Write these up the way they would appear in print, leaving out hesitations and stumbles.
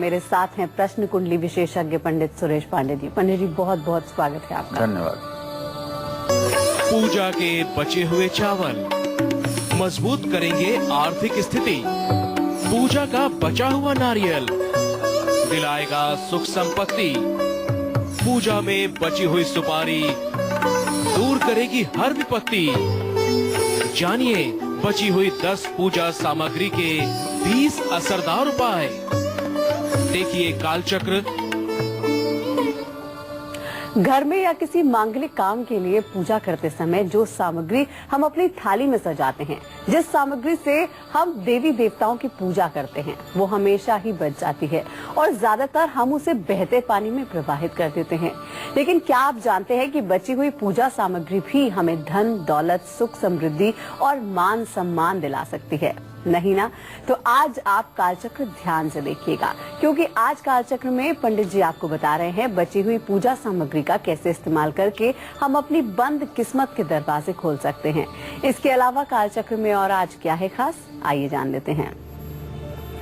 मेरे साथ हैं प्रश्न कुंडली विशेषज्ञ पंडित सुरेश पांडे जी। पंडित जी बहुत बहुत स्वागत है आपका। धन्यवाद। पूजा के बचे हुए चावल मजबूत करेंगे आर्थिक स्थिति। पूजा का बचा हुआ नारियल दिलाएगा सुख संपत्ति। पूजा में बची हुई सुपारी दूर करेगी हर विपत्ति। जानिए बची हुई 10 पूजा सामग्री के 20 असरदार उपाय। देखिए कालचक्र। घर में या किसी मांगलिक काम के लिए पूजा करते समय जो सामग्री हम अपनी थाली में सजाते हैं, जिस सामग्री से हम देवी देवताओं की पूजा करते हैं, वो हमेशा ही बच जाती है और ज्यादातर हम उसे बहते पानी में प्रवाहित कर देते हैं। लेकिन क्या आप जानते हैं कि बची हुई पूजा सामग्री भी हमें धन दौलत सुख समृद्धि और मान सम्मान दिला सकती है? नहीं ना? तो आज आप कालचक्र ध्यान से देखिएगा, क्योंकि आज कालचक्र में पंडित जी आपको बता रहे हैं बची हुई पूजा सामग्री का कैसे इस्तेमाल करके हम अपनी बंद किस्मत के दरवाजे खोल सकते हैं। इसके अलावा कालचक्र में और आज क्या है खास, आइए जान लेते हैं।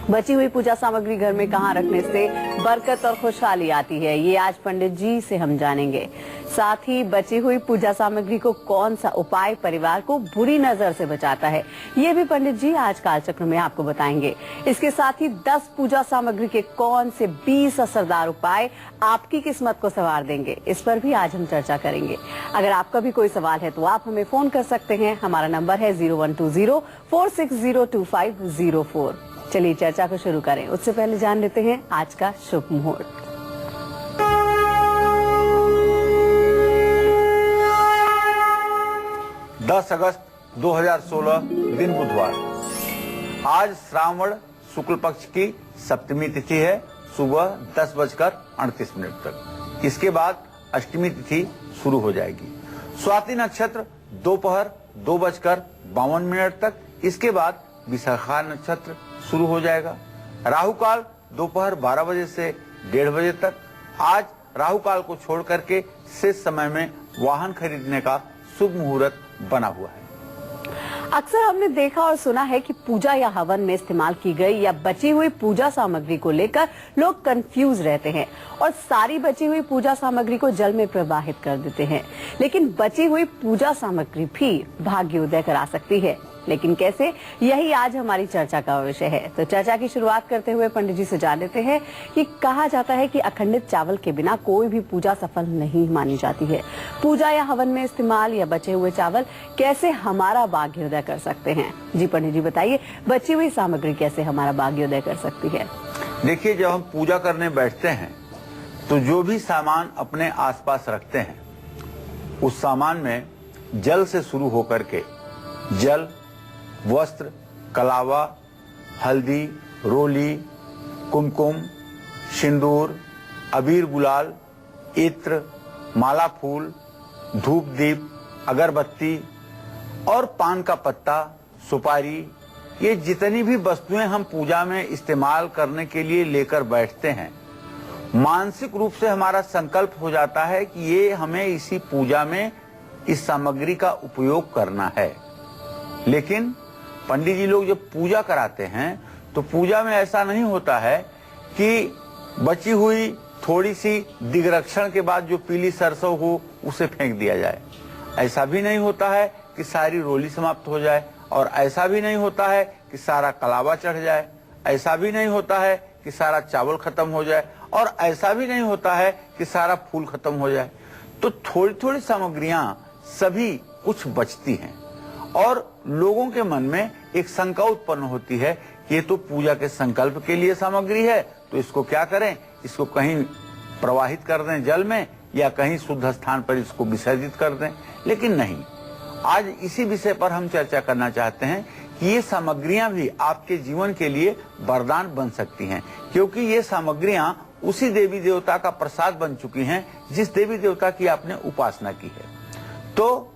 बची हुई पूजा सामग्री घर में कहाँ रखने से बरकत और खुशहाली आती है, ये आज पंडित जी से हम जानेंगे। साथ ही बची हुई पूजा सामग्री को कौन सा उपाय परिवार को बुरी नजर से बचाता है, ये भी पंडित जी आज कालचक्र में आपको बताएंगे। इसके साथ ही 10 पूजा सामग्री के कौन से 20 असरदार उपाय आपकी किस्मत को संवार देंगे, इस पर भी आज हम चर्चा करेंगे। अगर आपका भी कोई सवाल है तो आप हमें फोन कर सकते हैं। हमारा नंबर है 0120-460-2504। चलिए चर्चा को शुरू करें। उससे पहले जान लेते हैं आज का शुभ मुहूर्त। अगस्त 2016 दिन बुधवार। आज श्रावण शुक्ल पक्ष की सप्तमी तिथि है, सुबह 10:38 तक। इसके बाद अष्टमी तिथि शुरू हो जाएगी। स्वाति नक्षत्र दोपहर 2:52 तक। इसके बाद विशाखा नक्षत्र शुरू हो जाएगा। राहु काल दोपहर 12 बजे से 1:30 बजे तक। आज राहु काल को छोड़ करके शेष समय में वाहन खरीदने का शुभ मुहूर्त बना हुआ है। अक्सर हमने देखा और सुना है कि पूजा या हवन में इस्तेमाल की गई या बची हुई पूजा सामग्री को लेकर लोग कंफ्यूज रहते हैं और सारी बची हुई पूजा सामग्री को जल में प्रवाहित कर देते हैं। लेकिन बची हुई पूजा सामग्री भी भाग्योदय करा सकती है, लेकिन कैसे, यही आज हमारी चर्चा का विषय है। तो चर्चा की शुरुआत करते हुए पंडित जी से जान लेते हैं कि कहा जाता है कि अखंडित चावल के बिना कोई भी पूजा सफल नहीं मानी जाती है। पूजा या हवन में इस्तेमाल या बचे हुए चावल कैसे हमारा भाग्योदय कर सकते हैं? जी पंडित जी बताइए, बची हुई सामग्री कैसे हमारा भाग्योदय कर सकती है? देखिए, जब हम पूजा करने बैठते हैं तो जो भी सामान अपने आसपास रखते हैं, उस सामान में जल से शुरू होकर के जल, वस्त्र, कलावा, हल्दी, रोली, कुमकुम, सिंदूर, अबीर गुलाल, इत्र, माला फूल, धूप दीप, अगरबत्ती और पान का पत्ता, सुपारी, ये जितनी भी वस्तुएं हम पूजा में इस्तेमाल करने के लिए लेकर बैठते हैं, मानसिक रूप से हमारा संकल्प हो जाता है कि ये हमें इसी पूजा में इस सामग्री का उपयोग करना है। लेकिन पंडित जी लोग जब पूजा कराते हैं तो पूजा में ऐसा नहीं होता है कि बची हुई थोड़ी सी दिग्रक्षण के बाद जो पीली सरसों हो उसे फेंक दिया जाए। ऐसा भी नहीं होता है कि सारी रोली समाप्त हो जाए, और ऐसा भी नहीं होता है कि सारा कलावा चढ़ जाए। ऐसा भी नहीं होता है कि सारा चावल खत्म हो जाए, और ऐसा भी नहीं होता है कि सारा फूल खत्म हो जाए। तो थोड़ी थोड़ी सामग्रियां सभी कुछ बचती हैं और लोगों के मन में एक शंका उत्पन्न होती है कि ये तो पूजा के संकल्प के लिए सामग्री है, तो इसको क्या करें, इसको कहीं प्रवाहित कर दें जल में या कहीं शुद्ध स्थान पर इसको विसर्जित कर दें। लेकिन नहीं, आज इसी विषय पर हम चर्चा करना चाहते हैं कि ये सामग्रियां भी आपके जीवन के लिए वरदान बन सकती हैं, क्योंकि ये सामग्रियां उसी देवी देवता का प्रसाद बन चुकी हैं जिस देवी देवता की आपने उपासना की है। तो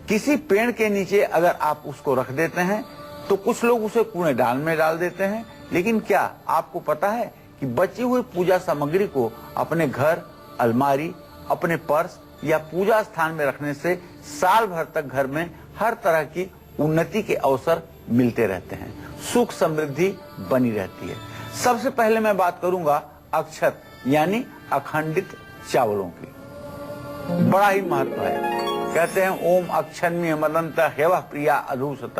किसी पेड़ के नीचे अगर आप उसको रख देते हैं तो कुछ लोग उसे कूड़ेदान में डाल देते हैं, लेकिन क्या आपको पता है कि बची हुई पूजा सामग्री को अपने घर, अलमारी, अपने पर्स या पूजा स्थान में रखने से साल भर तक घर में हर तरह की उन्नति के अवसर मिलते रहते हैं, सुख समृद्धि बनी रहती है। सबसे पहले मैं बात करूंगा अक्षत यानी अखंडित चावलों की। बड़ा ही महत्व है। कहते हैं ओम अक्षन्य मदंत हेव प्रिया अधूसत।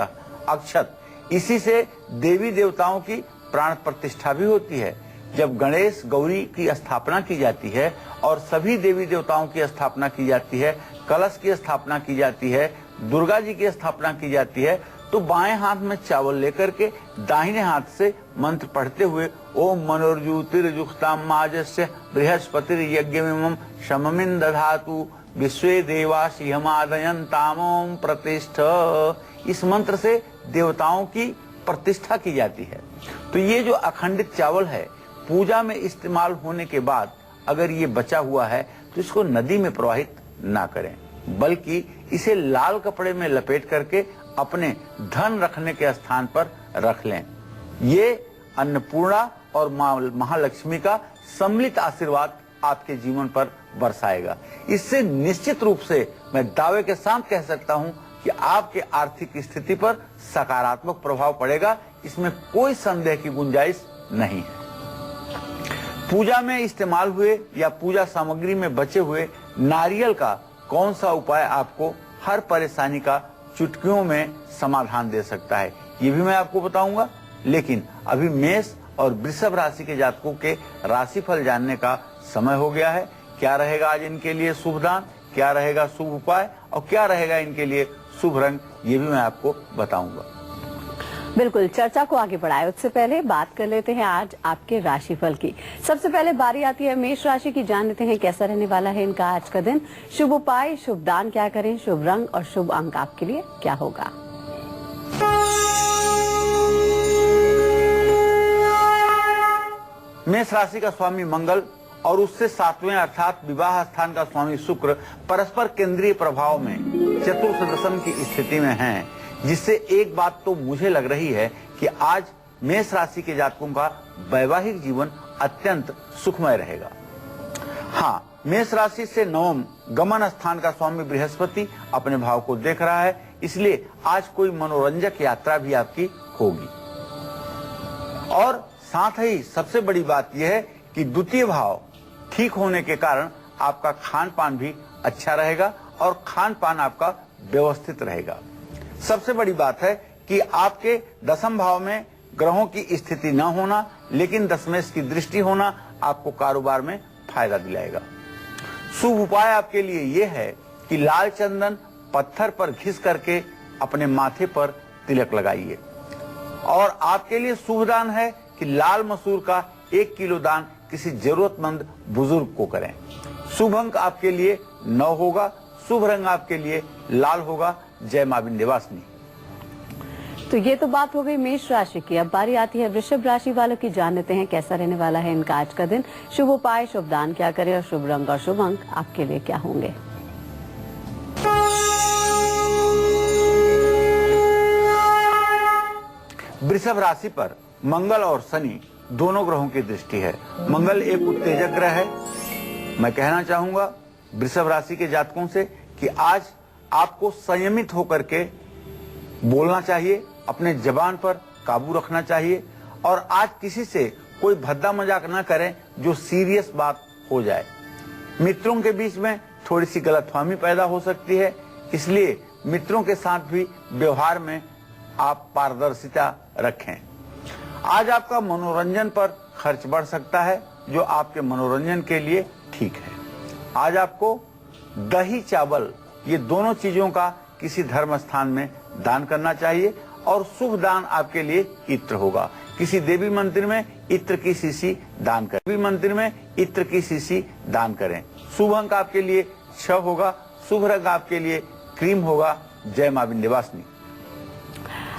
अक्षत, इसी से देवी देवताओं की प्राण प्रतिष्ठा भी होती है। जब गणेश गौरी की स्थापना की जाती है और सभी देवी देवताओं की स्थापना की जाती है, कलश की स्थापना की जाती है, दुर्गा जी की स्थापना की जाती है, तो बाएं हाथ में चावल लेकर के दाहिने हाथ से मंत्र पढ़ते हुए ओम मनोर्जुतिर्युक्ताम माजस्य बृहस्पतिर यज्ञमिमं शममिन दधातु विश्वे देवासि हमादयन्तामों प्रतिष्ठ, इस मंत्र से देवताओं की प्रतिष्ठा की जाती है। तो ये जो अखंडित चावल है, पूजा में इस्तेमाल होने के बाद अगर ये बचा हुआ है तो इसको नदी में प्रवाहित ना करें, बल्कि इसे लाल कपड़े में लपेट करके अपने धन रखने के स्थान पर रख लें। ये अन्नपूर्णा और महालक्ष्मी का सम्मिलित आशीर्वाद आपके जीवन पर बरसाएगा। इससे निश्चित रूप से मैं दावे के साथ कह सकता हूं कि आपके आर्थिक स्थिति पर सकारात्मक प्रभाव पड़ेगा, इसमें कोई संदेह की गुंजाइश नहीं है। पूजा में इस्तेमाल हुए या पूजा सामग्री में बचे हुए नारियल का कौन सा उपाय आपको हर परेशानी का चुटकियों में समाधान दे सकता है, ये भी मैं आपको बताऊंगा। लेकिन अभी मेष और वृषभ राशि के जातकों के राशिफल जानने का समय हो गया है। क्या रहेगा आज इनके लिए शुभ दान, क्या रहेगा शुभ उपाय और क्या रहेगा इनके लिए शुभ रंग, ये भी मैं आपको बताऊंगा। बिल्कुल, चर्चा को आगे बढ़ाए उससे पहले बात कर लेते हैं आज आपके राशिफल की। सबसे पहले बारी आती है मेष राशि की। जान लेते हैं कैसा रहने वाला है इनका आज का दिन। शुभ उपाय, शुभ दान क्या करें, शुभ रंग और शुभ अंक आपके लिए क्या होगा। मेष राशि का स्वामी मंगल और उससे 7वें अर्थात विवाह स्थान का स्वामी शुक्र परस्पर केंद्रीय प्रभाव में चतुर्थ दशम की स्थिति में हैं, जिससे एक बात तो मुझे लग रही है कि आज मेष राशि के जातकों का वैवाहिक जीवन अत्यंत सुखमय रहेगा। हाँ, मेष राशि से नवम गमन स्थान का स्वामी बृहस्पति अपने भाव को देख रहा है, इसलिए आज कोई मनोरंजक यात्रा भी आपकी होगी। और साथ ही सबसे बड़ी बात यह है कि द्वितीय भाव ठीक होने के कारण आपका खान पान भी अच्छा रहेगा और खान पान आपका व्यवस्थित रहेगा। सबसे बड़ी बात है कि आपके दशम भाव में ग्रहों की स्थिति न होना, लेकिन दशमेश की दृष्टि होना आपको कारोबार में फायदा दिलाएगा। शुभ उपाय आपके लिए यह है कि लाल चंदन पत्थर पर घिस करके अपने माथे पर तिलक लगाइए। और आपके लिए शुभ दान है कि लाल मसूर का 1 किलो दान किसी जरूरतमंद बुजुर्ग को करें। शुभ अंक आपके लिए 9 होगा, शुभ रंग आपके लिए लाल होगा। जय मां विंध्यवासिनी। तो ये तो बात हो गई मेष राशि की। अब बारी आती है वृषभ राशि वालों की। जान लेते हैं कैसा रहने वाला है इनका आज का दिन। शुभ उपाय, शुभ दान क्या करें और शुभ रंग और शुभ अंक आपके लिए क्या होंगे। वृषभ राशि पर मंगल और शनि दोनों ग्रहों की दृष्टि है। मंगल एक उत्तेजक ग्रह है। मैं कहना चाहूंगा वृषभ राशि के जातकों से कि आज आपको संयमित होकर के बोलना चाहिए, अपने जबान पर काबू रखना चाहिए और आज किसी से कोई भद्दा मजाक ना करें जो सीरियस बात हो जाए। मित्रों के बीच में थोड़ी सी गलतफहमी पैदा हो सकती है, इसलिए मित्रों के साथ भी व्यवहार में आप पारदर्शिता रखें। आज आपका मनोरंजन पर खर्च बढ़ सकता है, जो आपके मनोरंजन के लिए ठीक है। आज आपको दही चावल ये दोनों चीजों का किसी धर्म स्थान में दान करना चाहिए और शुभ दान आपके लिए इत्र होगा। किसी देवी मंदिर में इत्र की शीशी दान करें। देवी मंदिर में इत्र की शीशी दान करें। शुभ अंक आपके लिए 6 होगा, शुभ रंग आपके लिए क्रीम होगा। जय मां विंध्यवासिनी।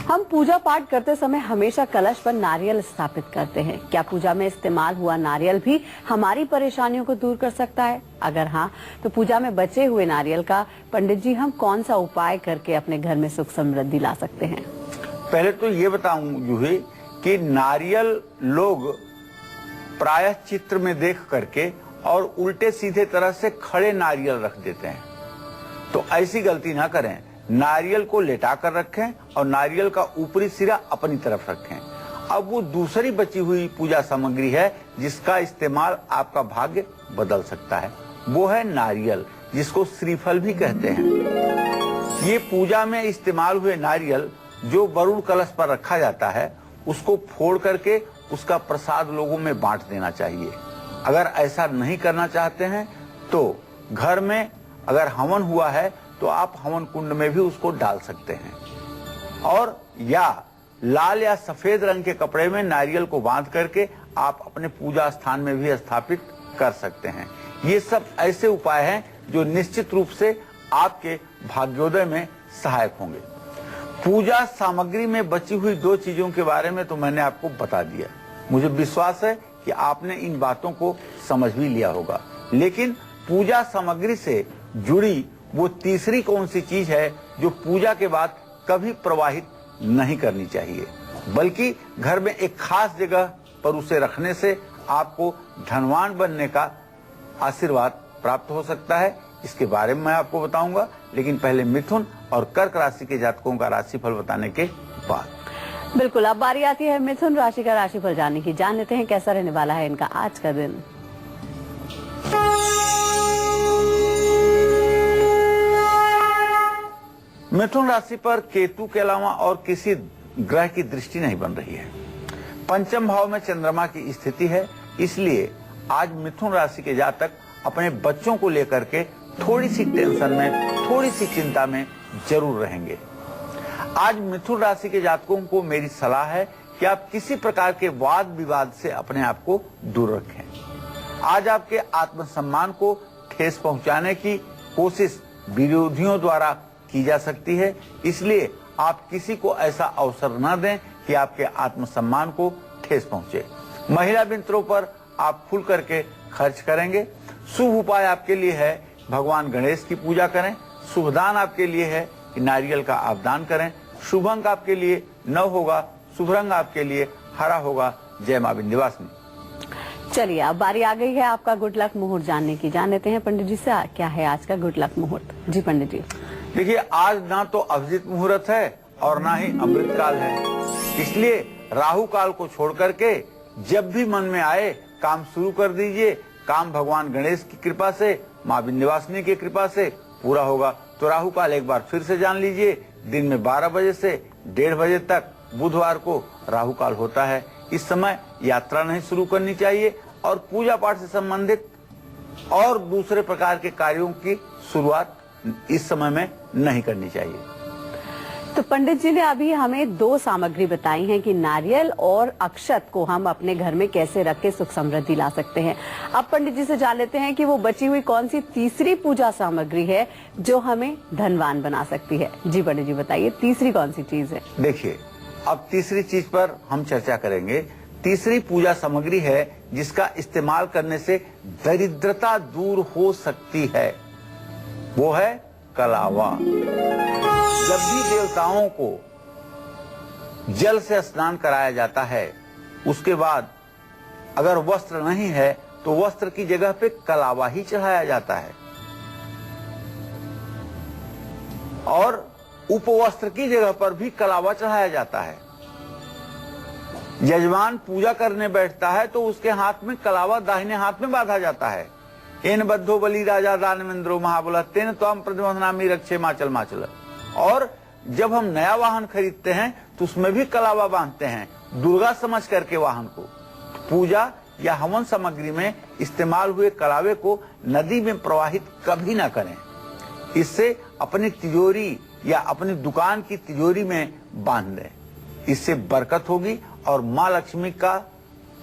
हम पूजा पाठ करते समय हमेशा कलश पर नारियल स्थापित करते हैं। क्या पूजा में इस्तेमाल हुआ नारियल भी हमारी परेशानियों को दूर कर सकता है? अगर हाँ, तो पूजा में बचे हुए नारियल का पंडित जी हम कौन सा उपाय करके अपने घर में सुख समृद्धि ला सकते हैं? पहले तो ये बताऊं जूही कि नारियल लोग प्रायः चित्र में देख करके और उल्टे सीधे तरह से खड़े नारियल रख देते हैं, तो ऐसी गलती ना करें। नारियल को लेटा कर रखें और नारियल का ऊपरी सिरा अपनी तरफ रखें अब वो दूसरी बची हुई पूजा सामग्री है जिसका इस्तेमाल आपका भाग्य बदल सकता है। वो है नारियल, जिसको श्रीफल भी कहते हैं। ये पूजा में इस्तेमाल हुए नारियल जो वरुण कलश पर रखा जाता है, उसको फोड़ करके उसका प्रसाद लोगों में बांट देना चाहिए। अगर ऐसा नहीं करना चाहते हैं तो घर में अगर हवन हुआ है तो आप हवन कुंड में भी उसको डाल सकते हैं, और या लाल या सफेद रंग के कपड़े में नारियल को बांध करके आप अपने पूजा स्थान में भी स्थापित कर सकते हैं। ये सब ऐसे उपाय हैं जो निश्चित रूप से आपके भाग्योदय में सहायक होंगे। पूजा सामग्री में बची हुई 2 चीजों के बारे में तो मैंने आपको बता दिया। मुझे विश्वास है कि आपने इन बातों को समझ भी लिया होगा, लेकिन पूजा सामग्री से जुड़ी वो तीसरी कौन सी चीज है जो पूजा के बाद कभी प्रवाहित नहीं करनी चाहिए, बल्कि घर में एक खास जगह पर उसे रखने से आपको धनवान बनने का आशीर्वाद प्राप्त हो सकता है। इसके बारे में मैं आपको बताऊंगा, लेकिन पहले मिथुन और कर्क राशि के जातकों का राशिफल बताने के बाद। बिल्कुल, अब बारी आती है मिथुन राशि का राशिफल जानने की। जान लेते हैं कैसा रहने वाला है इनका आज का दिन। मिथुन राशि पर केतु के अलावा और किसी ग्रह की दृष्टि नहीं बन रही है। पंचम भाव में चंद्रमा की स्थिति है, इसलिए आज मिथुन राशि के जातक अपने बच्चों को लेकर के थोड़ी सी टेंशन में, थोड़ी सी चिंता में जरूर रहेंगे। आज मिथुन राशि के जातकों को मेरी सलाह है कि आप किसी प्रकार के वाद विवाद से अपने आप को दूर रखें। आज आपके आत्मसम्मान को ठेस पहुंचाने की कोशिश विरोधियों द्वारा की जा सकती है, इसलिए आप किसी को ऐसा अवसर न दें कि आपके आत्मसम्मान को ठेस पहुंचे। महिला मित्रों पर आप खुल करके खर्च करेंगे। शुभ उपाय आपके लिए है भगवान गणेश की पूजा करें। शुभ दान आपके लिए है कि नारियल का आप दान करें। शुभ अंक आपके लिए 9 होगा। शुभ रंग आपके लिए हरा होगा। जय मां विंध्यवासिनी। चलिए, अब बारी आ गई है आपका गुड लक मुहूर्त जानने की। जान लेते हैं पंडित जी से क्या है आज का गुड लक मुहूर्त। जी पंडित जी। देखिए, आज ना तो अभिजीत मुहूर्त है और ना ही अमृत काल है, इसलिए राहु काल को छोड़ करके जब भी मन में आए काम शुरू कर दीजिए। काम भगवान गणेश की कृपा से, मां विंध्यवासिनी की कृपा से पूरा होगा। तो राहु काल एक बार फिर से जान लीजिए, दिन में 12 बजे से 1:30 बजे तक बुधवार को राहु काल होता है। इस समय यात्रा नहीं शुरू करनी चाहिए और पूजा पाठ से संबंधित और दूसरे प्रकार के कार्यों की शुरुआत इस समय में नहीं करनी चाहिए। तो पंडित जी ने अभी हमें 2 सामग्री बताई हैं कि नारियल और अक्षत को हम अपने घर में कैसे रख के सुख समृद्धि ला सकते हैं। अब पंडित जी से जान लेते हैं कि वो बची हुई कौन सी तीसरी पूजा सामग्री है जो हमें धनवान बना सकती है। जी पंडित जी बताइए, तीसरी कौन सी चीज है? देखिए, अब तीसरी चीज पर हम चर्चा करेंगे। तीसरी पूजा सामग्री है जिसका इस्तेमाल करने से दरिद्रता दूर हो सकती है, वो है कलावा। जब भी देवताओं को जल से स्नान कराया जाता है, उसके बाद अगर वस्त्र नहीं है तो वस्त्र की जगह पे कलावा ही चढ़ाया जाता है, और उपवस्त्र की जगह पर भी कलावा चढ़ाया जाता है। यजमान पूजा करने बैठता है तो उसके हाथ में कलावा दाहिने हाथ में बांधा जाता है। एन बद्धो बलि राजा दानवेंद्रो महाबला तेन त्वाम प्रतिमनामी रक्षे माचल माचल। और जब हम नया वाहन खरीदते हैं तो उसमें भी कलावा बांधते हैं, दुर्गा समझ करके वाहन को। पूजा या हवन सामग्री में इस्तेमाल हुए कलावे को नदी में प्रवाहित कभी ना करें। इससे अपनी तिजोरी या अपनी दुकान की तिजोरी में बांध दें। इससे बरकत होगी और माँ लक्ष्मी का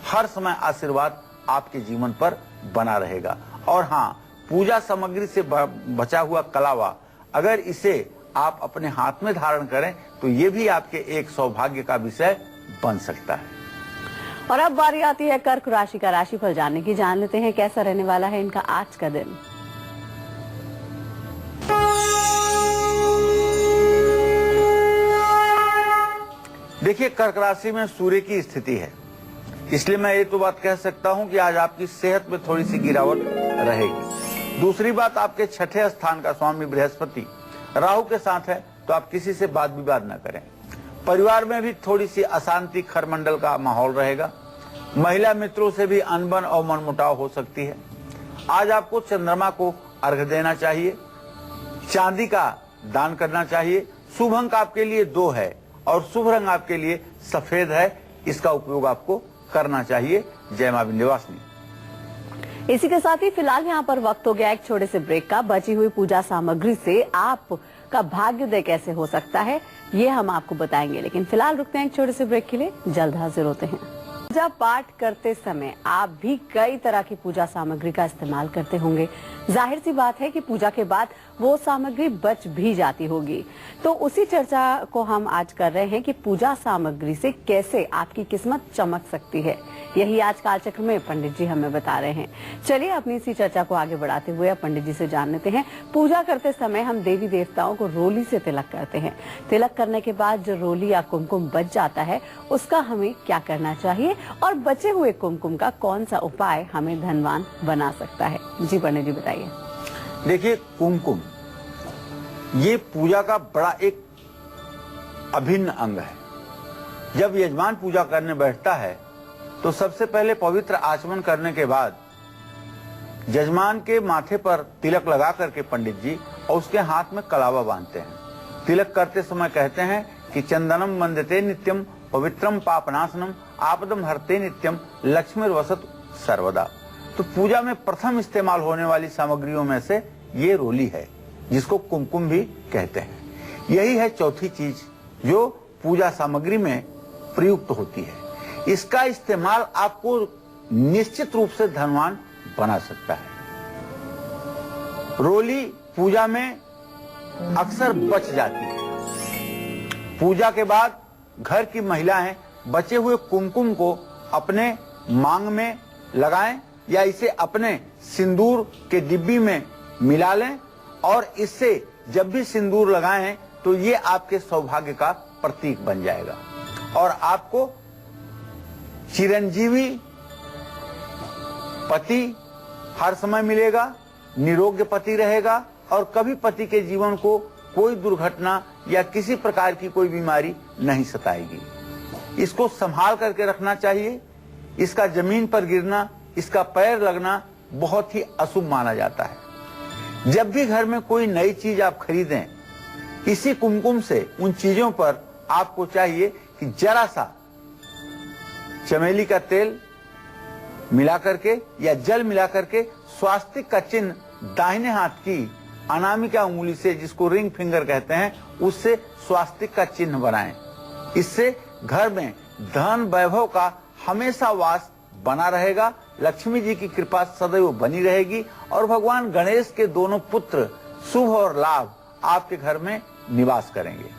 हर समय आशीर्वाद आपके जीवन पर बना रहेगा। और हाँ, पूजा सामग्री से बचा हुआ कलावा अगर इसे आप अपने हाथ में धारण करें तो ये भी आपके एक सौभाग्य का विषय बन सकता है। और अब बारी आती है कर्क राशि का राशिफल जानने की। जान लेते हैं कैसा रहने वाला है इनका आज का दिन। देखिए, कर्क राशि में सूर्य की स्थिति है, इसलिए मैं ये तो बात कह सकता हूं कि आज आपकी सेहत में थोड़ी सी गिरावट रहेगी। दूसरी बात, आपके 6ठे स्थान का स्वामी बृहस्पति राहु के साथ है, तो आप किसी से वाद विवाद न करें। परिवार में भी थोड़ी सी अशांति, खरमंडल का माहौल रहेगा। महिला मित्रों से भी अनबन और मनमुटाव हो सकती है। आज आपको चंद्रमा को अर्घ्य देना चाहिए, चांदी का दान करना चाहिए। शुभ अंक आपके लिए 2 है और शुभ रंग आपके लिए सफेद है। इसका उपयोग आपको करना चाहिए। जय मां विंध्यवासिनी। इसी के साथ ही फिलहाल यहाँ पर वक्त हो गया एक छोटे से ब्रेक का। बची हुई पूजा सामग्री से आपका भाग्योदय कैसे हो सकता है ये हम आपको बताएंगे, लेकिन फिलहाल रुकते हैं एक छोटे से ब्रेक के लिए। जल्द हाजिर होते हैं। पूजा पाठ करते समय आप भी कई तरह की पूजा सामग्री का इस्तेमाल करते होंगे। जाहिर सी बात है कि पूजा के बाद वो सामग्री बच भी जाती होगी। तो उसी चर्चा को हम आज कर रहे हैं कि पूजा सामग्री से कैसे आपकी किस्मत चमक सकती है। यही आज कालचक्र में पंडित जी हमें बता रहे हैं। चलिए अपनी इसी चर्चा को आगे बढ़ाते हुए अब पंडित जी से जान लेते हैं। पूजा करते समय हम देवी देवताओं को रोली से तिलक करते हैं। तिलक करने के बाद जो रोली या कुमकुम बच जाता है उसका हमें क्या करना चाहिए और बचे हुए कुमकुम का कौन सा उपाय हमें धनवान बना सकता है। जी पंडित जी बताइए। देखिए, कुमकुम ये पूजा का बड़ा एक अभिन्न अंग है। जब यजमान पूजा करने बैठता है तो सबसे पहले पवित्र आचमन करने के बाद यजमान के माथे पर तिलक लगा करके पंडित जी और उसके हाथ में कलावा बांधते हैं। तिलक करते समय कहते हैं कि चंदनम वंदते नित्यम पवित्रम पापनाशनम आपदम हरते नित्यम लक्ष्मीर वसत सर्वदा। तो पूजा में प्रथम इस्तेमाल होने वाली सामग्रियों में से ये रोली है, जिसको कुमकुम भी कहते हैं। यही है चौथी चीज जो पूजा सामग्री में प्रयुक्त होती है। इसका इस्तेमाल आपको निश्चित रूप से धनवान बना सकता है। रोली पूजा में अक्सर बच जाती है। पूजा के बाद घर की महिलाएं बचे हुए कुमकुम को अपने मांग में लगाएं या इसे अपने सिंदूर के डिब्बी में मिला लें और इससे जब भी सिंदूर लगाएं तो ये आपके सौभाग्य का प्रतीक बन जाएगा और आपको चिरंजीवी पति हर समय मिलेगा, निरोग्य पति रहेगा और कभी पति के जीवन को कोई दुर्घटना या किसी प्रकार की कोई बीमारी नहीं सताएगी। इसको संभाल करके रखना चाहिए। इसका जमीन पर गिरना, इसका पैर लगना बहुत ही अशुभ माना जाता है। जब भी घर में कोई नई चीज आप खरीदें, इसी कुमकुम से उन चीजों पर आपको चाहिए कि जरा सा चमेली का तेल मिला करके या जल मिला करके स्वास्तिक का चिन्ह दाहिने हाथ की अनामिका उंगली से, जिसको रिंग फिंगर कहते हैं, उससे स्वास्तिक का चिन्ह बनाएं। इससे घर में धन वैभव का हमेशा वास बना रहेगा, लक्ष्मी जी की कृपा सदैव बनी रहेगी और भगवान गणेश के दोनों पुत्र शुभ और लाभ आपके घर में निवास करेंगे।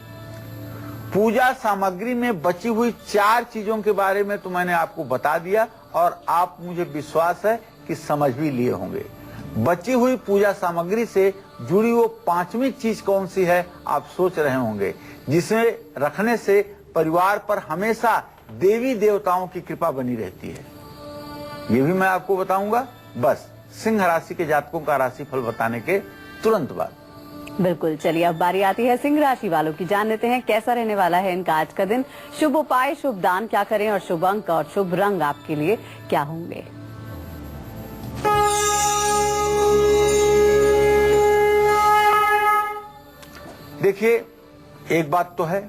पूजा सामग्री में बची हुई 4 चीजों के बारे में तो मैंने आपको बता दिया और आप, मुझे विश्वास है कि समझ भी लिए होंगे। बची हुई पूजा सामग्री से जुड़ी वो 5वीं चीज कौन सी है आप सोच रहे होंगे, जिसे रखने से परिवार पर हमेशा देवी देवताओं की कृपा बनी रहती है। ये भी मैं आपको बताऊंगा, बस सिंह राशि के जातकों का राशिफल बताने के तुरंत बाद। बिल्कुल, चलिए अब बारी आती है सिंह राशि वालों की। जान लेते हैं कैसा रहने वाला है इनका आज का दिन। शुभ उपाय, शुभ दान क्या करें और शुभ अंक और शुभ रंग आपके लिए क्या होंगे। देखिए, एक बात तो है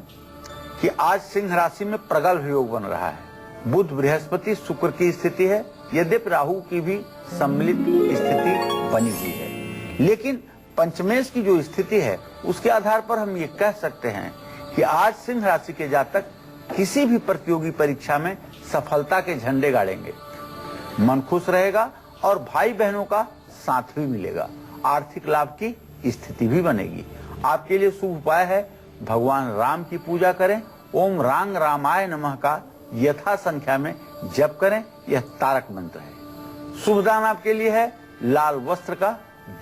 कि आज सिंह राशि में प्रगल्भ योग बन रहा है। बुध, बृहस्पति, शुक्र की स्थिति है, यद्यपि राहु की भी सम्मिलित स्थिति बनी हुई है, लेकिन पंचमेश की जो स्थिति है उसके आधार पर हम ये कह सकते हैं कि आज सिंह राशि के जातक किसी भी प्रतियोगी परीक्षा में सफलता के झंडे गाड़ेंगे। मन खुश रहेगा और भाई बहनों का साथ भी मिलेगा। आर्थिक लाभ की स्थिति भी बनेगी। आपके लिए शुभ उपाय है भगवान राम की पूजा करें। ओम रांग रामाय नमः का यथा संख्या में जप करें, यह तारक मंत्र है। शुभ दान आपके लिए है लाल वस्त्र का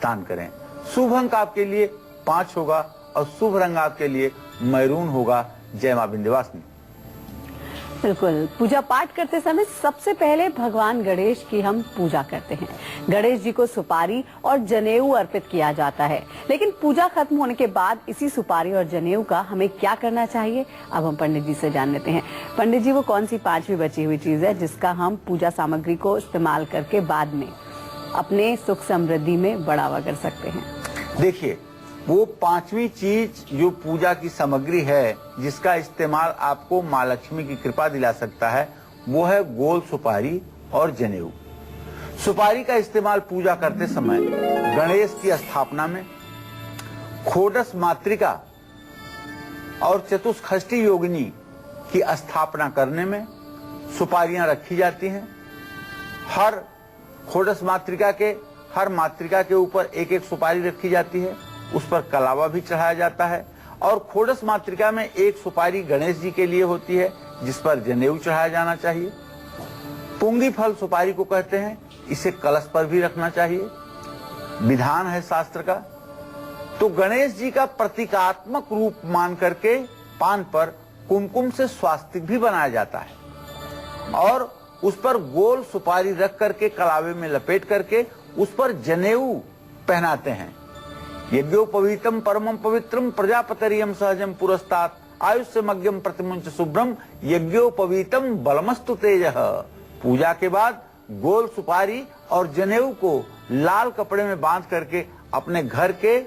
दान करें। शुभ अंक आपके लिए 5 होगा और शुभ रंग आपके लिए मैरून होगा। जय मां विंध्यवासिनी। बिल्कुल, पूजा पाठ करते समय सबसे पहले भगवान गणेश की हम पूजा करते हैं। गणेश जी को सुपारी और जनेऊ अर्पित किया जाता है, लेकिन पूजा खत्म होने के बाद इसी सुपारी और जनेऊ का हमें क्या करना चाहिए, अब हम पंडित जी से जान लेते हैं। पंडित जी, वो कौन सी पांचवी बची हुई चीज है जिसका हम पूजा सामग्री को इस्तेमाल करके बाद में अपने सुख समृद्धि में बढ़ावा कर सकते हैं? देखिए, वो पांचवी चीज जो पूजा की सामग्री है जिसका इस्तेमाल आपको माँ लक्ष्मी की कृपा दिला सकता है, वो है गोल सुपारी और जनेऊ। सुपारी का इस्तेमाल पूजा करते समय गणेश की स्थापना में, खोडस मातृका और चतुष्षष्ठी योगिनी की स्थापना करने में सुपारियां रखी जाती हैं। हर खोडस मातृका के हर मातृका के ऊपर एक एक सुपारी रखी जाती है, उस पर कलावा भी चढ़ाया जाता है। और खोडस मातृका में एक सुपारी गणेश जी के लिए होती है जिस पर जनेऊ चढ़ाया जाना चाहिए। पुंगी फल सुपारी को कहते हैं, इसे कलश पर भी रखना चाहिए, विधान है शास्त्र का। तो गणेश जी का प्रतीकात्मक रूप मान करके पान पर कुमकुम से स्वास्तिक भी बनाया जाता है और उस पर गोल सुपारी रख करके कलावे में लपेट करके उस पर जनेऊ पहनाते हैं। यज्ञोपवीतम परमं पवित्रम प्रजापतरियम सहजम पुरस्तात् आयुष्यमग्यम प्रतिमुंच शुभ्रम यज्ञोपवीतम बलमस्तु तेजः। पूजा के बाद गोल सुपारी और जनेऊ को लाल कपड़े में बांध करके अपने घर के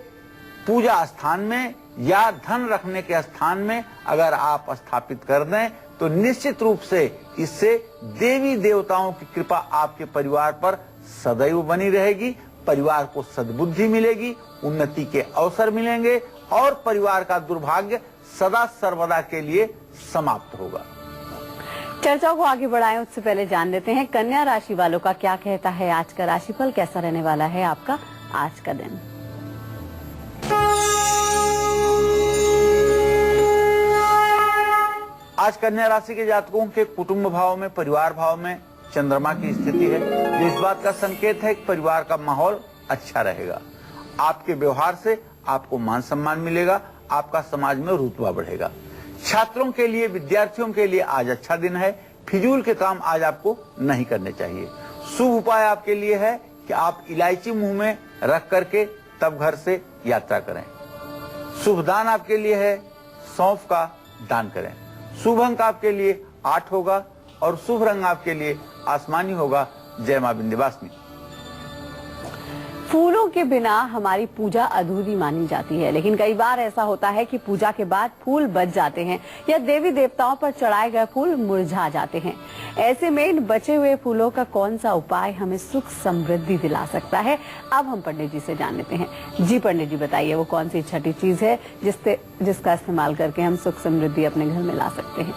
पूजा स्थान में या धन रखने के स्थान में अगर आप स्थापित कर दें तो निश्चित रूप से इससे देवी देवताओं की कृपा आपके परिवार पर सदैव बनी रहेगी। परिवार को सद्बुद्धि मिलेगी, उन्नति के अवसर मिलेंगे और परिवार का दुर्भाग्य सदा सर्वदा के लिए समाप्त होगा। चर्चा को आगे बढ़ाएं उससे पहले जान लेते हैं कन्या राशि वालों का क्या कहता है आज का राशिफल, कैसा रहने वाला है आपका आज का दिन। आज कन्या राशि के जातकों के कुटुंब भाव में, परिवार भाव में चंद्रमा की स्थिति है, जो इस बात का संकेत है कि परिवार का माहौल अच्छा रहेगा। आपके व्यवहार से आपको मान सम्मान मिलेगा, आपका समाज में रुतबा बढ़ेगा। छात्रों के लिए, विद्यार्थियों के लिए आज अच्छा दिन है। फिजूल के काम आज आपको नहीं करने चाहिए। शुभ उपाय आपके लिए है कि आप इलायची मुंह में रख करके तब घर से यात्रा करें। शुभ दान आपके लिए है, सौंफ का दान करें। शुभ अंक आपके लिए 8 होगा और शुभ रंग आपके लिए आसमानी होगा। जय मां विंध्यवासिनी। फूलों के बिना हमारी पूजा अधूरी मानी जाती है, लेकिन कई बार ऐसा होता है कि पूजा के बाद फूल बच जाते हैं या देवी देवताओं पर चढ़ाए गए फूल मुरझा जाते हैं। ऐसे में इन बचे हुए फूलों का कौन सा उपाय हमें सुख समृद्धि दिला सकता है, अब हम पंडित जी से जान लेते हैं। जी पंडित जी, बताइए वो कौन सी छठी चीज है जिसका इस्तेमाल करके हम सुख समृद्धि अपने घर में ला सकते हैं।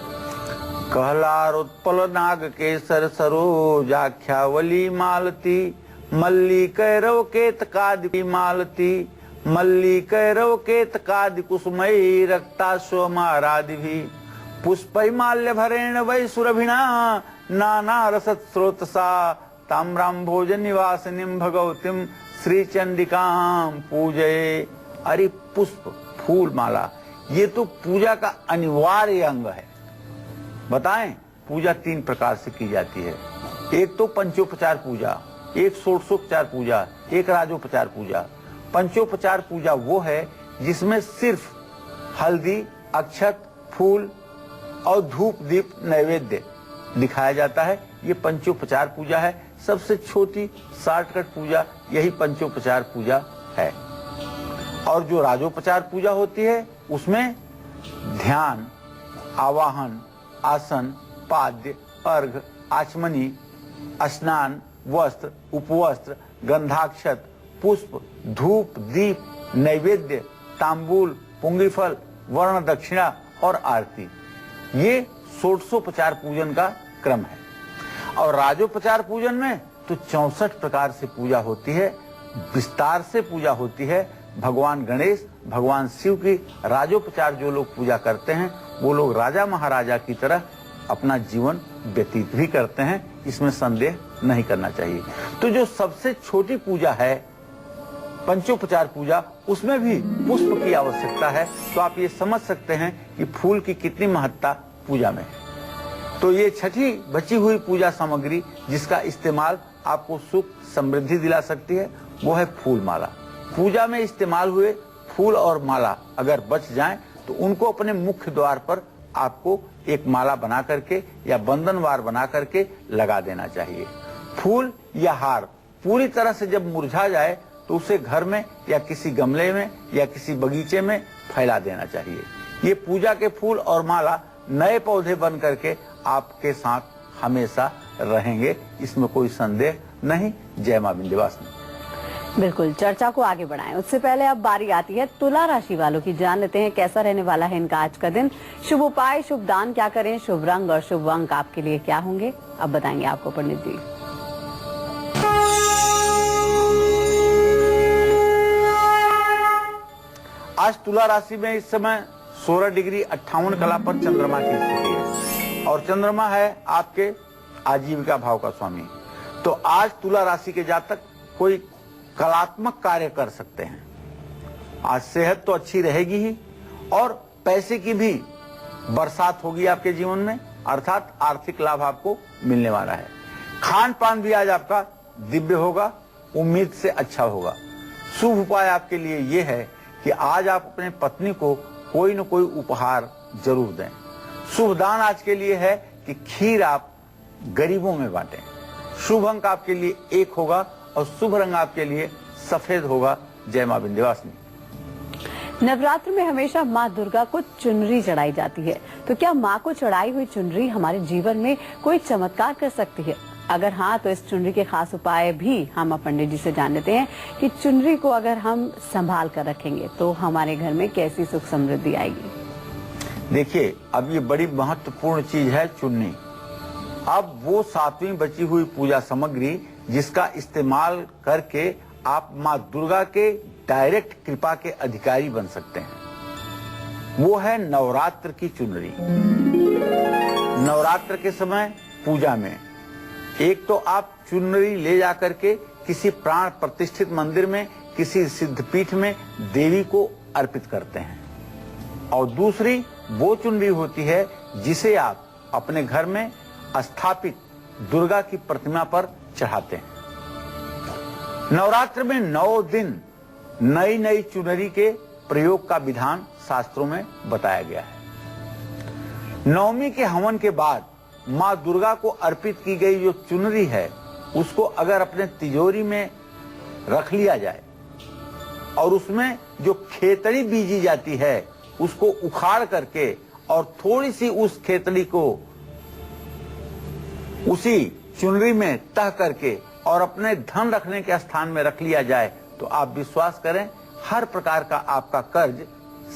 कहलार उत्पल नाग केसर सरोजाख्यावली मालती मल्ली कैरव केतकादि मालती मल्ली कैरव केतकादि कुसुमयी रक्ताश्वमारादि भी पुष्पै माल्य भरेण वै सुरभिना नाना रसत स्रोतसा ताम्राम भोजन निवासिनीं भगवतीं श्री चंडिकां पूजये। अरे पुष्प, फूल माला, ये तो पूजा का अनिवार्य अंग है। बताएं, पूजा 3 प्रकार से की जाती है। एक तो पंचोपचार पूजा, एक षोडशोपचार पूजा, एक राजोपचार पूजा। पंचोपचार पूजा वो है जिसमें सिर्फ हल्दी, अक्षत, फूल और धूप दीप नैवेद्य दिखाया जाता है। ये पंचोपचार पूजा है। सबसे छोटी शॉर्टकट पूजा यही पंचोपचार पूजा है। और जो राजोपचार पूजा होती है उसमें ध्यान, आवाहन, आसन, पाद्य, अर्घ, आचमनी, स्नान, वस्त्र, उपवस्त्र, गंधाक्षत, पुष्प, धूप, दीप, नैवेद्य, तांबूल, पुंगीफल, वर्ण दक्षिणा और आरती, ये षोडशोपचार पूजन का क्रम है। और राजोपचार पूजन में तो 64 प्रकार से पूजा होती है, विस्तार से पूजा होती है। भगवान गणेश, भगवान शिव की राजोपचार जो लोग पूजा करते हैं वो लोग राजा महाराजा की तरह अपना जीवन व्यतीत भी करते हैं, इसमें संदेह नहीं करना चाहिए। तो जो सबसे छोटी पूजा है पंचोपचार पूजा, उसमें भी पुष्प की आवश्यकता है। तो आप ये समझ सकते हैं कि फूल की कितनी महत्ता पूजा में है। तो ये छठी बची हुई पूजा सामग्री जिसका इस्तेमाल आपको सुख समृद्धि दिला सकती है, वो है फूल माला। पूजा में इस्तेमाल हुए फूल और माला अगर बच जाएं तो उनको अपने मुख्य द्वार पर आपको एक माला बना करके या बंधनवार बना करके लगा देना चाहिए। फूल या हार पूरी तरह से जब मुरझा जाए तो उसे घर में या किसी गमले में या किसी बगीचे में फैला देना चाहिए। ये पूजा के फूल और माला नए पौधे बन करके आपके साथ हमेशा रहेंगे, इसमें कोई संदेह नहीं। जय मां विंध्यवासिनी। बिल्कुल, चर्चा को आगे बढ़ाएं उससे पहले अब बारी आती है तुला राशि वालों की। जान लेते हैं कैसा रहने वाला है इनका आज का दिन। शुभ उपाय, शुभ दान क्या करें, शुभ रंग और शुभ अंक आपके लिए क्या होंगे, अब बताएंगे आपको पंडित जी। आज तुला राशि में इस समय 16 डिग्री 58 कला पर चंद्रमा की स्थिति है और चंद्रमा है आपके आजीविका भाव का स्वामी। तो आज तुला राशि के जातक कोई कलात्मक कार्य कर सकते हैं। आज सेहत तो अच्छी रहेगी ही और पैसे की भी बरसात होगी आपके जीवन में, अर्थात आर्थिक लाभ आपको मिलने वाला है। खान पान भी आज आपका दिव्य होगा, उम्मीद से अच्छा होगा। शुभ उपाय आपके लिए ये है कि आज आप अपने पत्नी को कोई न कोई उपहार जरूर दें। शुभ दान आज के लिए है कि खीर आप गरीबों में बांटें। शुभ अंक आपके लिए 1 होगा और शुभ रंग आपके लिए सफेद होगा। जय मां विंध्यवासिनी। नवरात्र में हमेशा माँ दुर्गा को चुनरी चढ़ाई जाती है, तो क्या माँ को चढ़ाई हुई चुनरी हमारे जीवन में कोई चमत्कार कर सकती है? अगर हाँ, तो इस चुनरी के खास उपाय भी हम पंडित जी से जान लेते हैं कि चुनरी को अगर हम संभाल कर रखेंगे तो हमारे घर में कैसी सुख समृद्धि आएगी। देखिए, अब ये बड़ी महत्वपूर्ण चीज है चुन्नी। अब वो 7वीं बची हुई पूजा सामग्री जिसका इस्तेमाल करके आप माँ दुर्गा के डायरेक्ट कृपा के अधिकारी बन सकते हैं, वो है नवरात्र की चुनरी। नवरात्र के समय पूजा में एक तो आप चुनरी ले जाकर के किसी प्राण प्रतिष्ठित मंदिर में, किसी सिद्धपीठ में देवी को अर्पित करते हैं, और दूसरी वो चुनरी होती है जिसे आप अपने घर में स्थापित दुर्गा की प्रतिमा पर चढ़ाते हैं। नवरात्र में 9 दिन नई नई चुनरी के प्रयोग का विधान शास्त्रों में बताया गया है। नवमी के हवन के बाद माँ दुर्गा को अर्पित की गई जो चुनरी है उसको अगर अपने तिजोरी में रख लिया जाए और उसमें जो खेतड़ी बीजी जाती है उसको उखाड़ करके और थोड़ी सी उस खेतड़ी को उसी चुनरी में तह करके और अपने धन रखने के स्थान में रख लिया जाए तो आप विश्वास करें हर प्रकार का आपका कर्ज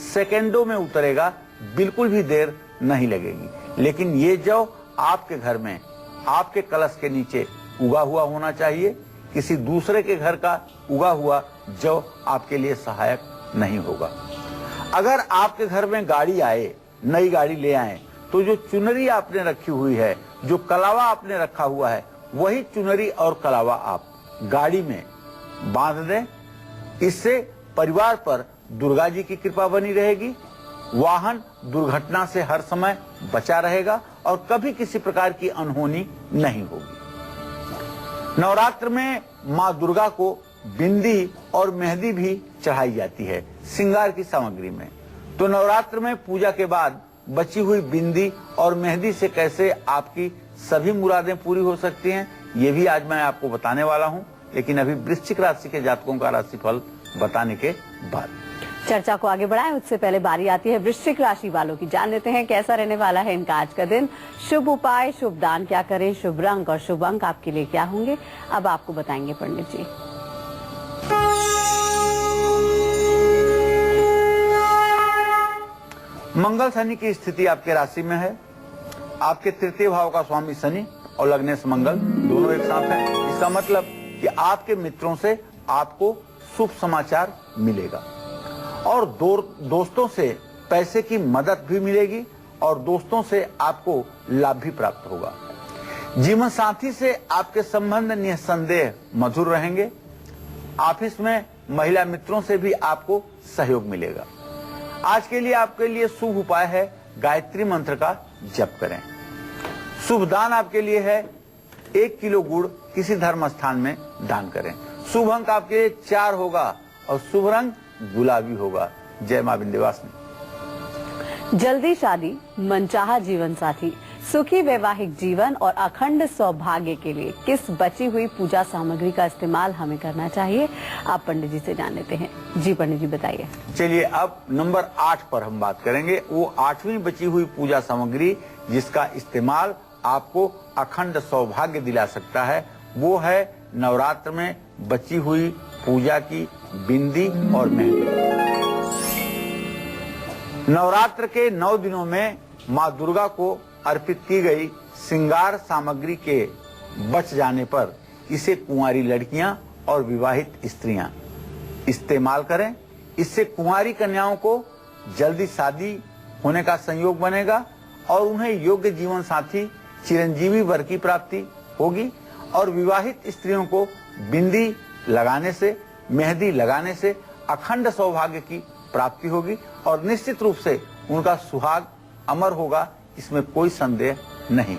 सेकेंडों में उतरेगा, बिल्कुल भी देर नहीं लगेगी। लेकिन ये जौ आपके घर में आपके कलश के नीचे उगा हुआ होना चाहिए। किसी दूसरे के घर का उगा हुआ जौ आपके लिए सहायक नहीं होगा। अगर आपके घर में गाड़ी आए, नई गाड़ी ले आए, तो जो चुनरी आपने रखी हुई है, जो कलावा आपने रखा हुआ है, वही चुनरी और कलावा आप गाड़ी में बांध दें। इससे परिवार पर दुर्गा जी की कृपा बनी रहेगी, वाहन दुर्घटना से हर समय बचा रहेगा और कभी किसी प्रकार की अनहोनी नहीं होगी। नवरात्र में माँ दुर्गा को बिंदी और मेहंदी भी चढ़ाई जाती है श्रृंगार की सामग्री में। तो नवरात्र में पूजा के बाद बची हुई बिंदी और मेहंदी से कैसे आपकी सभी मुरादें पूरी हो सकती हैं, ये भी आज मैं आपको बताने वाला हूं। लेकिन अभी वृश्चिक राशि के जातकों का राशिफल बताने के बाद चर्चा को आगे बढ़ाएं उससे पहले बारी आती है वृश्चिक राशि वालों की। जान लेते हैं कैसा रहने वाला है इनका आज का दिन। शुभ उपाय, शुभ दान क्या करें, शुभ रंग और शुभ अंक आपके लिए क्या होंगे, अब आपको बताएंगे पंडित जी। मंगल शनि की स्थिति आपके राशि में है। आपके तृतीय भाव का स्वामी शनि और लग्नेश मंगल दोनों एक साथ हैं। इसका मतलब कि आपके मित्रों से आपको शुभ समाचार मिलेगा और दोस्तों से पैसे की मदद भी मिलेगी और दोस्तों से आपको लाभ भी प्राप्त होगा। जीवन साथी से आपके संबंध निसंदेह मधुर रहेंगे। ऑफिस में महिला मित्रों से भी आपको सहयोग मिलेगा। आज के लिए आपके लिए शुभ उपाय है गायत्री मंत्र का जप करें। शुभ दान आपके लिए है 1 किलो गुड़ किसी धर्म स्थान में दान करें। शुभ अंक आपके लिए 4 होगा और शुभ रंग गुलाबी होगा। जय मां विंध्यवासिनी। जल्दी शादी, मनचाहा जीवन साथी, सुखी वैवाहिक जीवन और अखंड सौभाग्य के लिए किस बची हुई पूजा सामग्री का इस्तेमाल हमें करना चाहिए, आप पंडित जी से जान लेते हैं। जी पंडित जी बताइए। चलिए अब नंबर 8 पर हम बात करेंगे। वो 8वीं बची हुई पूजा सामग्री जिसका इस्तेमाल आपको अखंड सौभाग्य दिला सकता है, वो है नवरात्र में बची हुई पूजा की बिंदी और मेहंदी। नवरात्र के 9 दिनों में माँ दुर्गा को अर्पित की गई श्रृंगार सामग्री के बच जाने पर इसे कुंवारी लड़कियां और विवाहित स्त्रियां इस्तेमाल करें। इससे कुंवारी कन्याओं को जल्दी शादी होने का संयोग बनेगा और उन्हें योग्य जीवन साथी चिरंजीवी वर की प्राप्ति होगी। और विवाहित स्त्रियों को बिंदी लगाने से, मेहंदी लगाने से अखंड सौभाग्य की प्राप्ति होगी और निश्चित रूप से उनका सुहाग अमर होगा, इसमें कोई संदेह नहीं।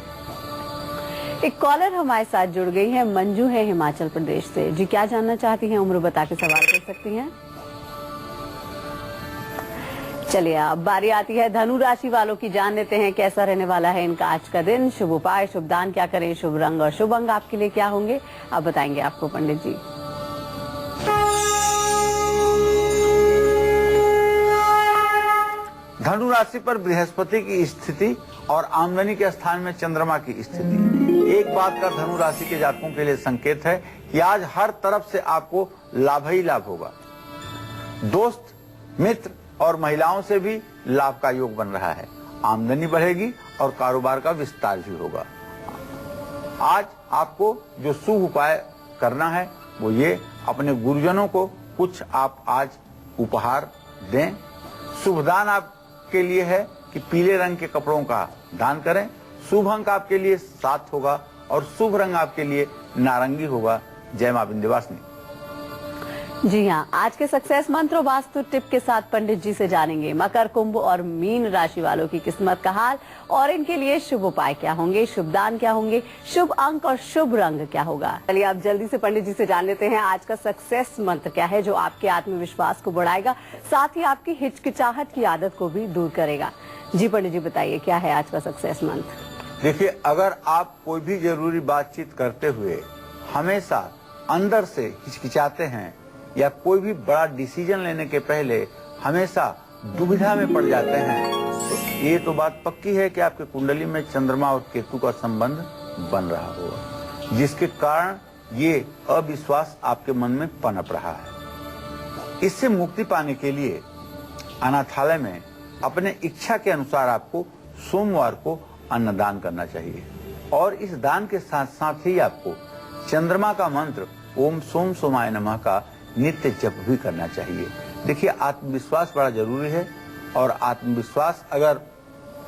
एक कॉलर हमारे साथ जुड़ गई है, मंजू है हिमाचल प्रदेश से। जी क्या जानना चाहती हैं, उम्र बता के सवाल कर सकती हैं। चलिए अब बारी आती है धनु राशि वालों की, जान लेते हैं कैसा रहने वाला है इनका आज का दिन। शुभ उपाय, शुभ दान क्या करें, शुभ रंग और शुभ अंग आपके लिए क्या होंगे, आप बताएंगे आपको पंडित जी। धनु राशि पर बृहस्पति की स्थिति और आमदनी के स्थान में चंद्रमा की स्थिति एक बात का धनु राशि के जातकों के लिए संकेत है कि आज हर तरफ से आपको लाभ ही लाभ होगा। दोस्त, मित्र और महिलाओं से भी लाभ का योग बन रहा है। आमदनी बढ़ेगी और कारोबार का विस्तार भी होगा। आज आपको जो शुभ उपाय करना है वो ये, अपने गुरुजनों को कुछ आप आज उपहार दें। शुभ दान आपके लिए है कि पीले रंग के कपड़ों का दान करें। शुभ अंक आपके लिए 7 होगा और शुभ रंग आपके लिए नारंगी होगा। जय मां विंध्यवासिनी। जी हाँ, आज के सक्सेस मंत्र वास्तु टिप के साथ पंडित जी से जानेंगे मकर, कुंभ और मीन राशि वालों की किस्मत का हाल और इनके लिए शुभ उपाय क्या होंगे, शुभ दान क्या होंगे, शुभ अंक और शुभ रंग क्या होगा। चलिए आप जल्दी से पंडित जी से जान लेते हैं आज का सक्सेस मंत्र क्या है, जो आपके आत्मविश्वास को बढ़ाएगा, साथ ही आपकी हिचकिचाहट की आदत को भी दूर करेगा। जी पंडित जी बताइए क्या है आज का सक्सेस मंत्र। देखिए, अगर आप कोई भी जरूरी बातचीत करते हुए हमेशा अंदर से हिचकिचाते हैं या कोई भी बड़ा डिसीजन लेने के पहले हमेशा दुविधा में पड़ जाते हैं, तो ये तो बात पक्की है कि आपके कुंडली में चंद्रमा और केतु का संबंध बन रहा होगा, जिसके कारण ये अविश्वास आपके मन में पनप रहा है। इससे मुक्ति पाने के लिए अनाथालय में अपने इच्छा के अनुसार आपको सोमवार को अन्नदान करना चाहिए और इस दान के साथ साथ ही आपको चंद्रमा का मंत्र ओम सोम सोमाय नमः का नित्य जप भी करना चाहिए। देखिए, आत्मविश्वास बड़ा जरूरी है और आत्मविश्वास अगर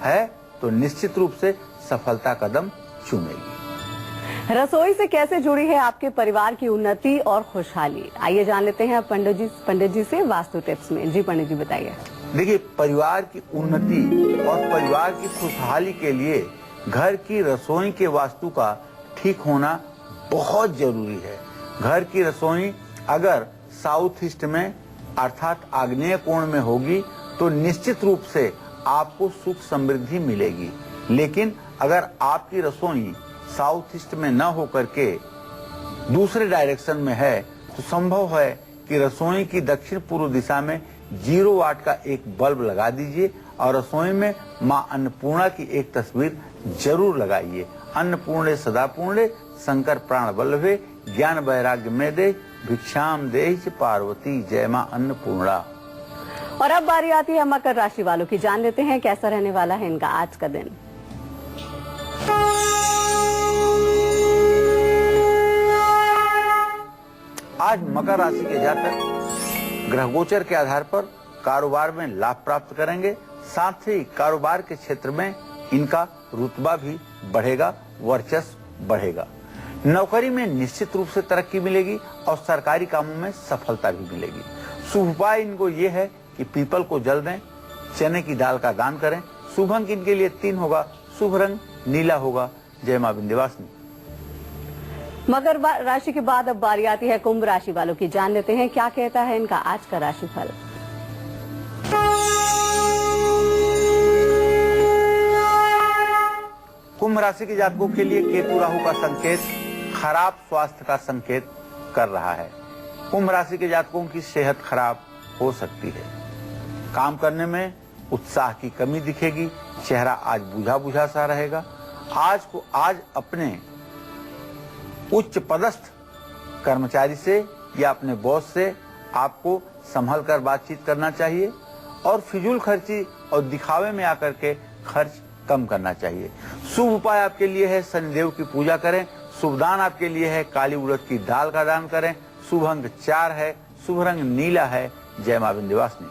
है तो निश्चित रूप से सफलता कदम चूमेगी। रसोई से कैसे जुड़ी है आपके परिवार की उन्नति और खुशहाली, आइए जान लेते हैं पंडित जी से वास्तु टिप्स में। जी पंडित जी बताइए। देखिए, परिवार की उन्नति और परिवार की खुशहाली के लिए घर की रसोई के वास्तु का ठीक होना बहुत जरूरी है। घर की रसोई अगर साउथ ईस्ट में अर्थात आग्नेय कोण में होगी तो निश्चित रूप से आपको सुख समृद्धि मिलेगी। लेकिन अगर आपकी रसोई साउथ ईस्ट में न होकर के दूसरे डायरेक्शन में है तो संभव है कि रसोई की दक्षिण पूर्व दिशा में 0 वाट का एक बल्ब लगा दीजिए और रसोई में मां अन्नपूर्णा की एक तस्वीर जरूर लगाइए। अन्नपूर्णे सदा पूर्णे शंकर प्राण वल्लभे ज्ञान वैराग्य में दे भिक्षाम देहि पार्वती जय मां अन्नपूर्णा। और अब बारी आती है मकर राशि वालों की, जान लेते हैं कैसा रहने वाला है इनका आज का दिन। आज मकर राशि के जातक ग्रह गोचर के आधार पर कारोबार में लाभ प्राप्त करेंगे, साथ ही कारोबार के क्षेत्र में इनका रुतबा भी बढ़ेगा, वर्चस्व बढ़ेगा। नौकरी में निश्चित रूप से तरक्की मिलेगी और सरकारी कामों में सफलता भी मिलेगी। शुभ उपाय इनको ये है कि पीपल को जल दें, चने की दाल का दान करें। शुभ अंक इनके लिए 3 होगा, शुभ रंग नीला होगा। जय मां विंध्यवासिनी। मकर राशि के बाद अब बारी आती है कुंभ राशि वालों की। जान लेते हैं क्या कहता है इनका आज का राशिफल। कुंभ राशि के जातकों के लिए केतु राहु का संकेत खराब स्वास्थ्य का संकेत कर रहा है। कुंभ राशि के जातकों की सेहत खराब हो सकती है। काम करने में उत्साह की कमी दिखेगी। चेहरा आज बुझा बुझा सा रहेगा। आज अपने उच्च पदस्थ कर्मचारी से या अपने बॉस से आपको संभल कर बातचीत करना चाहिए और फिजूल खर्ची और दिखावे में आकर के खर्च कम करना चाहिए। शुभ उपाय आपके लिए है शनिदेव की पूजा करें। शुभ दान आपके लिए है काली उड़द की दाल का दान करें। शुभ अंक 4 है। शुभ रंग नीला है। जय मां विंध्यवासिनी।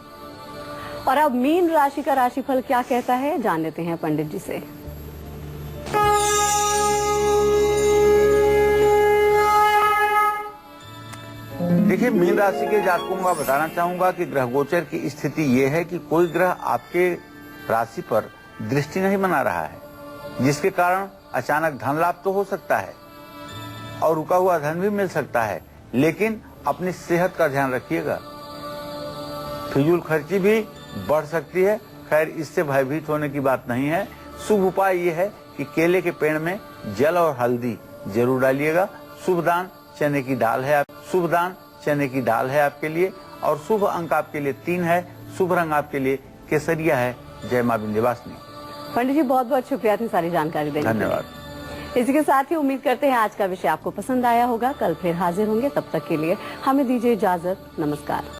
और अब मीन राशि का राशिफल क्या कहता है जान लेते हैं पंडित जी से। देखिए, मीन राशि के जातकों का बताना चाहूंगा कि ग्रह गोचर की स्थिति ये है कि कोई ग्रह आपके राशि पर दृष्टि नहीं बना रहा है, जिसके कारण अचानक धन लाभ तो हो सकता है और रुका हुआ धन भी मिल सकता है, लेकिन अपनी सेहत का ध्यान रखिएगा। फिजूल खर्ची भी बढ़ सकती है। खैर, इससे भयभीत होने की बात नहीं है। शुभ उपाय ये है कि केले के पेड़ में जल और हल्दी जरूर डालिएगा। शुभ दान चने की दाल है। शुभ दान चने की दाल है आपके लिए। और शुभ अंक आपके लिए 3 है। शुभ रंग आपके लिए केसरिया है। जय मां विंध्यवासिनी। पंडित जी बहुत बहुत शुक्रिया इतनी सारी जानकारी देने के लिए। धन्यवाद। इसी के साथ ही उम्मीद करते हैं आज का विषय आपको पसंद आया होगा। कल फिर हाजिर होंगे। तब तक के लिए हमें दीजिए इजाजत। नमस्कार।